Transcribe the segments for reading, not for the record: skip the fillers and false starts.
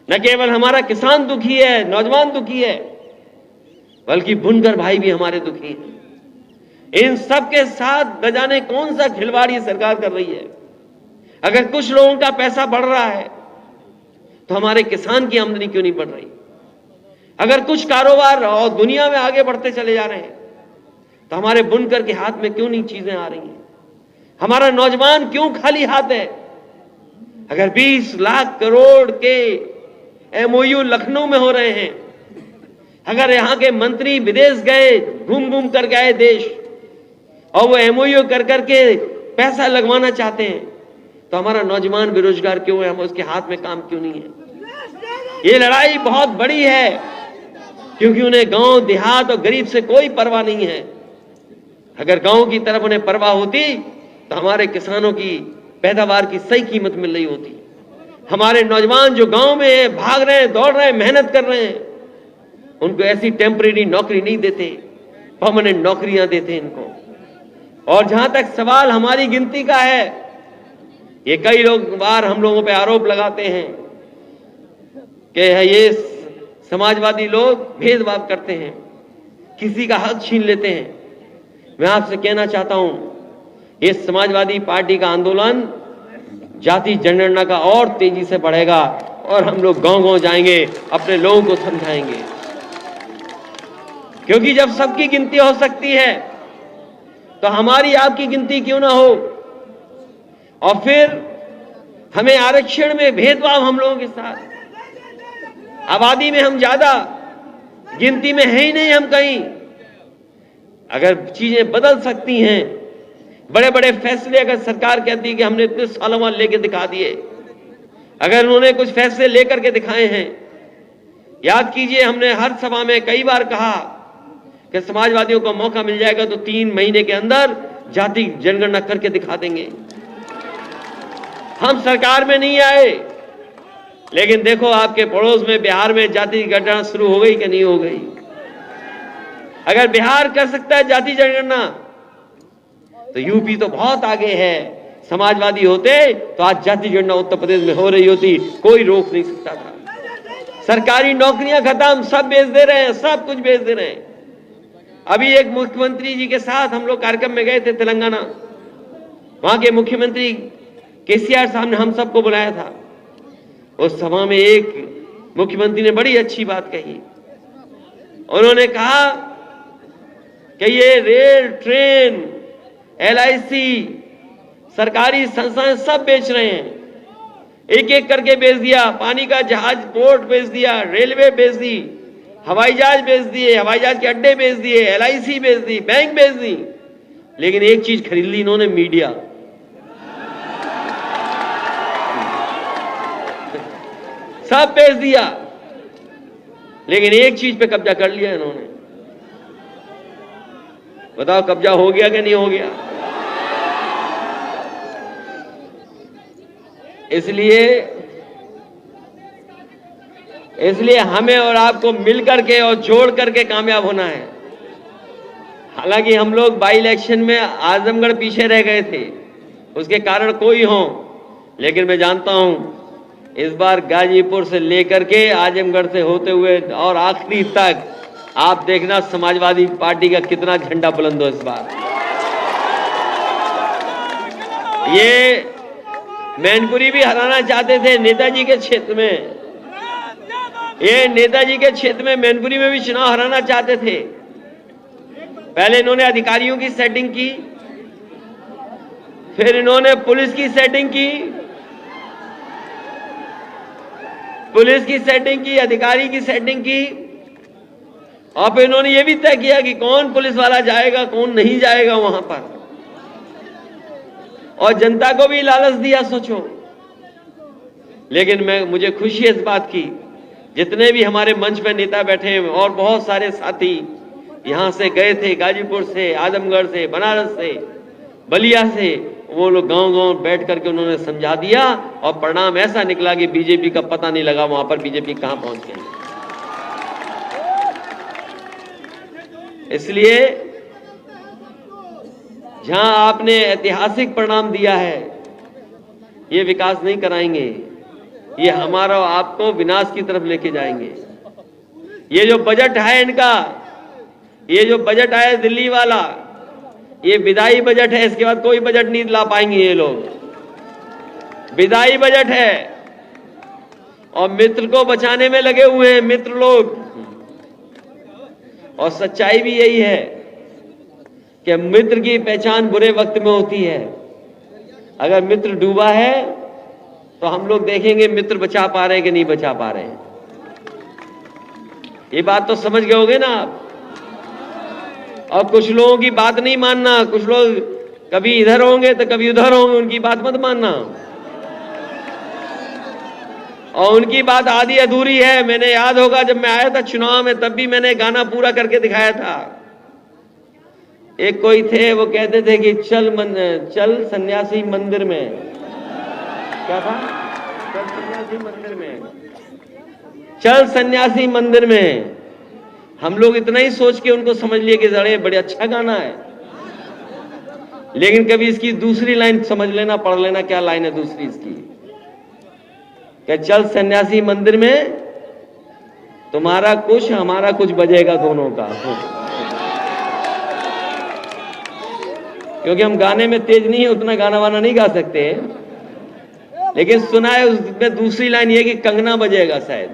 न केवल हमारा किसान दुखी है, नौजवान दुखी है, बल्कि बुनकर भाई भी हमारे दुखी हैं। इन सब के साथ न जाने कौन सा खिलवाड़ ये सरकार कर रही है। अगर कुछ लोगों का पैसा बढ़ रहा है तो हमारे किसान की आमदनी क्यों नहीं बढ़ रही? अगर कुछ कारोबार और दुनिया में आगे बढ़ते चले जा रहे हैं तो हमारे बुनकर के हाथ में क्यों नहीं चीजें आ रही हैं? हमारा नौजवान क्यों खाली हाथ है? अगर 20 लाख करोड़ के एमओयू लखनऊ में हो रहे हैं, अगर यहां के मंत्री विदेश गए, घूम घूम कर गए देश, और वो एमओयू कर करके पैसा लगवाना चाहते हैं, तो हमारा नौजवान बेरोजगार क्यों है? हम उसके हाथ में काम क्यों नहीं है? ये लड़ाई बहुत बड़ी है, क्योंकि उन्हें गांव देहात और गरीब से कोई परवाह नहीं है। अगर गांव की तरफ उन्हें परवाह होती तो हमारे किसानों की पैदावार की सही कीमत मिल रही होती। हमारे नौजवान जो गांव में है, भाग रहे हैं, दौड़ रहे हैं, मेहनत कर रहे हैं, उनको ऐसी टेम्परेरी नौकरी नहीं देते, परमानेंट नौकरियां देते इनको। और जहां तक सवाल हमारी गिनती का है, ये कई बार हम लोगों पे आरोप लगाते हैं कि ये समाजवादी लोग भेदभाव करते हैं, किसी का हक छीन लेते हैं। मैं आपसे कहना चाहता हूं, इस समाजवादी पार्टी का आंदोलन जाति जनगणना का और तेजी से बढ़ेगा और हम लोग गांव-गांव जाएंगे, अपने लोगों को समझाएंगे। क्योंकि जब सबकी गिनती हो सकती है तो हमारी आपकी गिनती क्यों ना हो? और फिर हमें आरक्षण में भेदभाव हम लोगों के साथ, आबादी में हम ज्यादा, गिनती में है ही नहीं हम कहीं। अगर चीजें बदल सकती हैं, बड़े बड़े फैसले अगर सरकार कहती है कि हमने इतने सालों में लेके दिखा दिए, अगर उन्होंने कुछ फैसले लेकर के दिखाए हैं, याद कीजिए हमने हर सभा में कई बार कहा कि समाजवादियों को मौका मिल जाएगा तो 3 महीने के अंदर जाति जनगणना करके दिखा देंगे। हम सरकार में नहीं आए, लेकिन देखो आपके पड़ोस में बिहार में जाति जनगणना शुरू हो गई कि नहीं हो गई? अगर बिहार कर सकता है जाति जनगणना तो यूपी तो बहुत आगे है। समाजवादी होते तो आज जाति जनगणना उत्तर प्रदेश में हो रही होती, कोई रोक नहीं सकता था। सरकारी नौकरियां खत्म, सब बेच दे रहे हैं, सब कुछ बेच दे रहे हैं। अभी एक मुख्यमंत्री जी के साथ हम लोग कार्यक्रम में गए थे तेलंगाना, वहां के मुख्यमंत्री केसीआर साहब ने हम सबको बुलाया था। उस सभा में एक मुख्यमंत्री ने बड़ी अच्छी बात कही। उन्होंने कहा कि ये रेल, ट्रेन, एलआईसी, सरकारी संस्थाएं सब बेच रहे हैं, एक एक करके बेच दिया। पानी का जहाज, पोर्ट बेच दिया, रेलवे बेच दी, हवाई जहाज बेच दिए, हवाई जहाज के अड्डे बेच दिए, एलआईसी बेच दी, बैंक बेच दी, लेकिन एक चीज खरीद ली इन्होंने, मीडिया। सब बेच दिया, लेकिन एक चीज पे कब्जा कर लिया इन्होंने। बताओ कब्जा हो गया कि नहीं हो गया? इसलिए हमें और आपको मिलकर के और जोड़ करके कामयाब होना है। हालांकि हम लोग बाई इलेक्शन में आजमगढ़ पीछे रह गए थे, उसके कारण कोई हो, लेकिन मैं जानता हूं इस बार गाजीपुर से लेकर के आजमगढ़ से होते हुए और आखिरी तक आप देखना समाजवादी पार्टी का कितना झंडा बुलंद हो इस बार। ये मैनपुरी भी हराना चाहते थे नेताजी के क्षेत्र में, ये नेताजी के क्षेत्र में मैनपुरी में भी चुनाव हराना चाहते थे। पहले इन्होंने अधिकारियों की सेटिंग की, फिर इन्होंने पुलिस की सेटिंग की, अधिकारी की सेटिंग की, और फिर इन्होंने ये भी तय किया कि कौन पुलिस वाला जाएगा, कौन नहीं जाएगा वहां पर, और जनता को भी लालच दिया, सोचो। लेकिन मुझे खुशी है इस बात की, जितने भी हमारे मंच में नेता बैठे हैं और बहुत सारे साथी यहां से गए थे, गाजीपुर से, आजमगढ़ से, बनारस से, बलिया से, वो लोग गांव-गांव बैठ करके उन्होंने समझा दिया, और परिणाम ऐसा निकला कि बीजेपी का पता नहीं लगा वहां पर बीजेपी कहां पहुंच गई। इसलिए जहां आपने ऐतिहासिक परिणाम दिया है, ये विकास नहीं कराएंगे। ये हमारा और आपको विनाश की तरफ लेके जाएंगे। ये जो बजट है इनका, ये जो बजट आया दिल्ली वाला, ये विदाई बजट है। इसके बाद कोई बजट नहीं ला पाएंगे ये लोग। विदाई बजट है और मित्र को बचाने में लगे हुए हैं मित्र लोग। और सच्चाई भी यही है कि मित्र की पहचान बुरे वक्त में होती है। अगर मित्र डूबा है तो हम लोग देखेंगे मित्र बचा पा रहे हैं कि नहीं बचा पा रहे हैं। ये बात तो समझ गए होगे ना आप। और कुछ लोगों की बात नहीं मानना। कुछ लोग कभी इधर होंगे तो कभी उधर होंगे, उनकी बात मत मानना। और उनकी बात आधी अधूरी है। मैंने याद होगा जब मैं आया था चुनाव में, तब भी मैंने गाना पूरा करके दिखाया था। एक कोई थे, वो कहते थे कि चल सन्यासी मंदिर में। क्या था? चल सन्यासी मंदिर में, चल सन्यासी मंदिर में। हम लोग इतना ही सोच के उनको समझ लिए कि जड़े बड़े अच्छा गाना है, लेकिन कभी इसकी दूसरी लाइन समझ लेना, पढ़ लेना क्या लाइन है दूसरी इसकी। क्या चल सन्यासी मंदिर में, तुम्हारा कुछ हमारा कुछ बजेगा दोनों का। क्योंकि हम गाने में तेज नहीं है, उतना गाना वाना नहीं गा सकते, लेकिन सुना है उसमें दूसरी लाइन ये कि कंगना बजेगा शायद।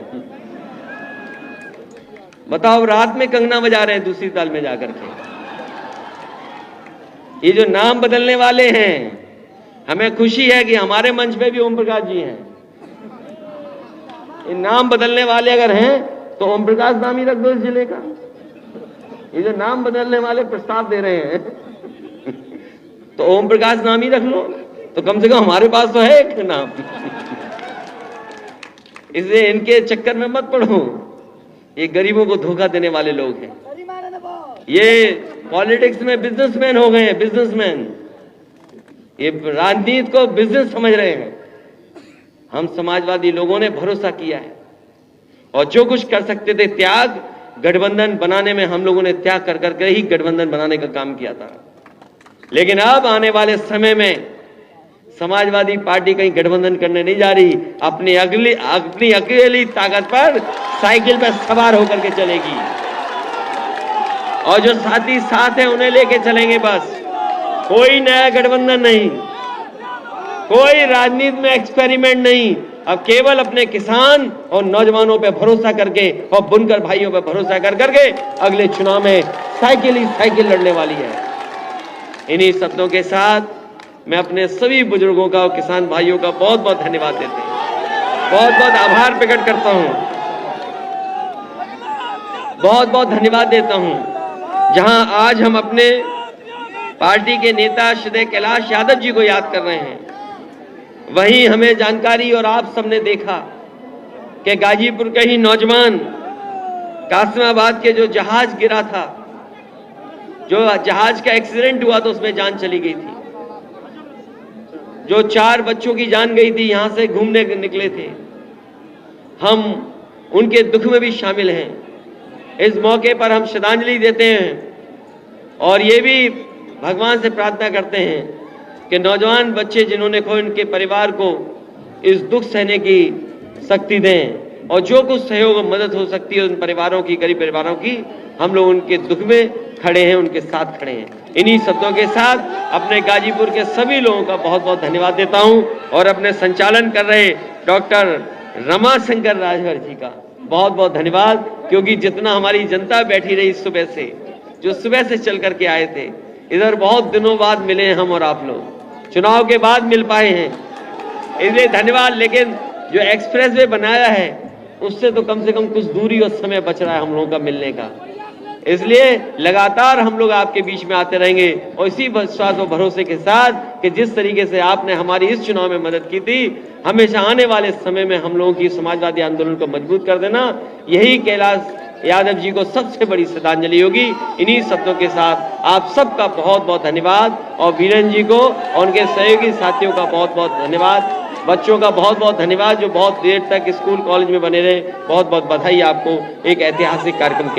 बताओ, रात में कंगना बजा रहे हैं दूसरी ताल में जाकर के। ये जो नाम बदलने वाले हैं, हमें खुशी है कि हमारे मंच पे भी ओम प्रकाश जी हैं। ये नाम बदलने वाले अगर हैं तो ओम प्रकाश नाम ही रख दो इस जिले का। ये जो नाम बदलने वाले प्रस्ताव दे रहे हैं तो ओम प्रकाश नाम ही रख लो, तो कम से कम हमारे पास तो है एक नाम। इसलिए इनके चक्कर में मत पड़ो। ये गरीबों को धोखा देने वाले लोग हैं। ये पॉलिटिक्स में बिजनेसमैन हो गए हैं, बिजनेसमैन। ये राजनीति को बिजनेस समझ रहे हैं। हम समाजवादी लोगों ने भरोसा किया है और जो कुछ कर सकते थे त्याग, गठबंधन बनाने में हम लोगों ने त्याग कर करके ही गठबंधन बनाने का काम किया था। लेकिन अब आने वाले समय में समाजवादी पार्टी कहीं गठबंधन करने नहीं जा रही। अपनी अकेली ताकत पर साइकिल पर सवार होकर के चलेगी और जो साथी साथ हैं उन्हें लेके चलेंगे। बस कोई नया गठबंधन नहीं, कोई राजनीति में एक्सपेरिमेंट नहीं। अब केवल अपने किसान और नौजवानों पे भरोसा करके और बुनकर भाइयों पे भरोसा कर करके अगले चुनाव में साइकिल ही साइकिल लड़ने वाली है। इन्हीं शब्दों के साथ मैं अपने सभी बुजुर्गों का और किसान भाइयों का बहुत बहुत धन्यवाद देते हैं, बहुत बहुत आभार प्रकट करता हूं, बहुत बहुत धन्यवाद देता हूं। जहां आज हम अपने पार्टी के नेता श्री कैलाश यादव जी को याद कर रहे हैं, वहीं हमें जानकारी और आप सबने देखा कि गाजीपुर के ही नौजवान कासिमाबाद के जो जहाज गिरा था, जो जहाज का एक्सीडेंट हुआ तो उसमें जान चली गई थी। जो 4 बच्चों की जान गई थी, यहां से घूमने निकले थे। हम उनके दुख में भी शामिल हैं। इस मौके पर हम श्रद्धांजलि देते हैं और ये भी भगवान से प्रार्थना करते हैं कि नौजवान बच्चे जिन्होंने खोए, उनके परिवार को इस दुख सहने की शक्ति दें और जो कुछ सहयोग और मदद हो सकती है उन परिवारों की, गरीब परिवारों की, हम लोग उनके दुख में खड़े हैं, उनके साथ खड़े हैं। इन्हीं शब्दों के साथ अपने गाजीपुर के सभी लोगों का बहुत बहुत धन्यवाद देता हूं और अपने संचालन कर रहे डॉक्टर रमाशंकर राजभर जी का बहुत बहुत धन्यवाद, क्योंकि जितना हमारी जनता बैठी रही सुबह से, जो सुबह से चल करके आए थे, इधर बहुत दिनों बाद मिले हैं हम और आप लोग, चुनाव के बाद मिल पाए हैं, इसलिए धन्यवाद। लेकिन जो एक्सप्रेस वे बनाया है उससे तो कम से कम कुछ दूरी और समय बच रहा है हम लोगों का मिलने का। इसलिए लगातार हम लोग आपके बीच में आते रहेंगे और इसी विश्वास और भरोसे के साथ कि जिस तरीके से आपने हमारी इस चुनाव में मदद की थी, हमेशा आने वाले समय में हम लोगों की समाजवादी आंदोलन को मजबूत कर देना, यही कैलाश यादव जी को सबसे बड़ी श्रद्धांजलि होगी। इन्हीं शब्दों के साथ आप सबका बहुत बहुत धन्यवाद और वीरेंद्र जी को और उनके सहयोगी साथियों का बहुत बहुत धन्यवाद, बच्चों का बहुत बहुत धन्यवाद जो बहुत देर तक स्कूल कॉलेज में बने रहे। बहुत बहुत बधाई आपको एक ऐतिहासिक कार्यक्रम के